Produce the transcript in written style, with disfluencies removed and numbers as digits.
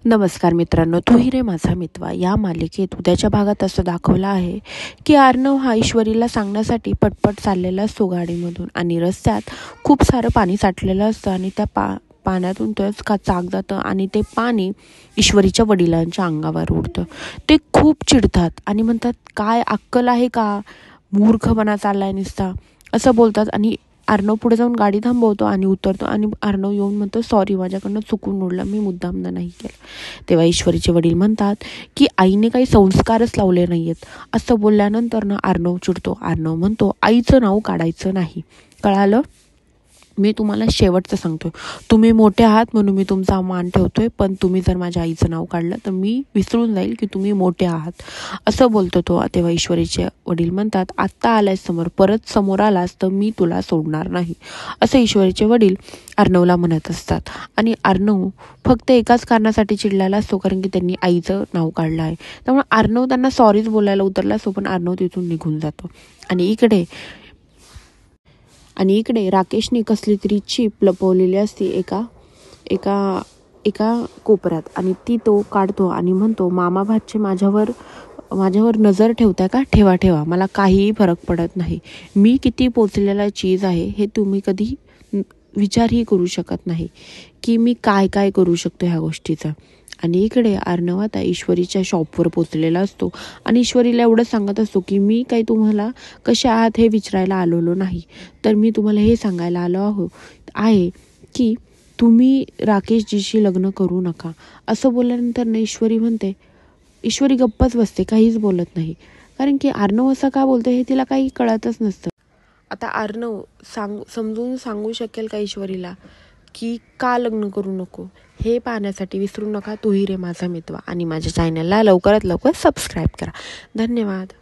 नमस्कार मित्रांनो, तू ही रे माझा मितवा या मालिकेत उद्याच्या भागात असं दाखवलं आहे की अर्णव हा ईश्वरीला सांगण्यासाठी पटपट चाललेला असतो गाडीमधून आणि रस्त्यात खूप सारं पाणी साठलेलं असतं आणि त्या पाण्यातून तोच का चाक जातं आणि ते पाणी ईश्वरीच्या वडिलांच्या अंगावर उडतं. ते खूप चिडतात आणि म्हणतात, काय अक्कल आहे का, मूर्खपणा चाललाय नुसता, असं बोलतात. आणि अर्णव पुढे जाऊन गाडी थांबवतो आणि उतरतो आणि अर्णव येऊन म्हणतो, सॉरी, माझ्याकडनं चुकून उडलं, मी मुद्दामनं नाही केलं. तेव्हा ईश्वरीचे वडील म्हणतात की आईने काही संस्कारच लावले नाही आहेत. असं बोलल्यानंतर ना अर्णव चिडतो. अर्णव म्हणतो, आईचं नाव काढायचं नाही, कळालं? मी तुम्हाला शेवटचं सांगतोय, तुम्ही मोठे आहात म्हणून मी तुमचा मान ठेवतोय, पण तुम्ही जर माझ्या आईचं नाव काढलं तर मी विसरून जाईल की तुम्ही मोठे आहात, असं बोलतो तो. तेव्हा ईश्वरीचे वडील म्हणतात, आत्ता आलायस समोर, परत समोर आलास तर मी तुला सोडणार नाही, असं ईश्वरीचे वडील अर्णवला म्हणत असतात. आणि अर्णव फक्त एकाच कारणासाठी चिडलेला असतो, कारण की त्यांनी आईचं नाव काढलं आहे. त्यामुळे अर्णव त्यांना सॉरीच बोलायला उतरला असतो, पण अर्णव तिथून निघून जातो. आणि इकडे राकेशने कसली तरी चिप लपवलेली असते एका एका एका कोपऱ्यात आणि ती तो काढतो आणि म्हणतो, मामा भाचे माझ्यावर नजर ठेवताय का? ठेवा ठेवा, मला काहीही फरक पडत नाही. मी किती पोचलेला चीज आहे हे तुम्ही कधी विचारही करू शकत नाही की मी काय काय करू शकतो ह्या गोष्टीचा. आणि इकडे अर्णव आता ईश्वरीच्या शॉपवर पोचलेला असतो आणि ईश्वरीला एवढं सांगत असतो की मी काही तुम्हाला कसे आहात हे विचारायला आलेलो नाही, तर मी तुम्हाला हे सांगायला आलो आहे की तुम्ही राकेशजीशी लग्न करू नका. असं बोलल्यानंतर ना ईश्वरी गप्पच बसते, काहीच बोलत नाही, कारण की अर्णव असं का बोलतो हे तिला काही कळतच नसतं. आता अर्णव समजून सांगू शकेल का ईश्वरीला की का लग्न करू नको, हे पाहण्यासाठी विसरू नका तू ही रे माझा मितवा आणि माझ्या चॅनलला लवकरात लवकर सबस्क्राईब करा. धन्यवाद.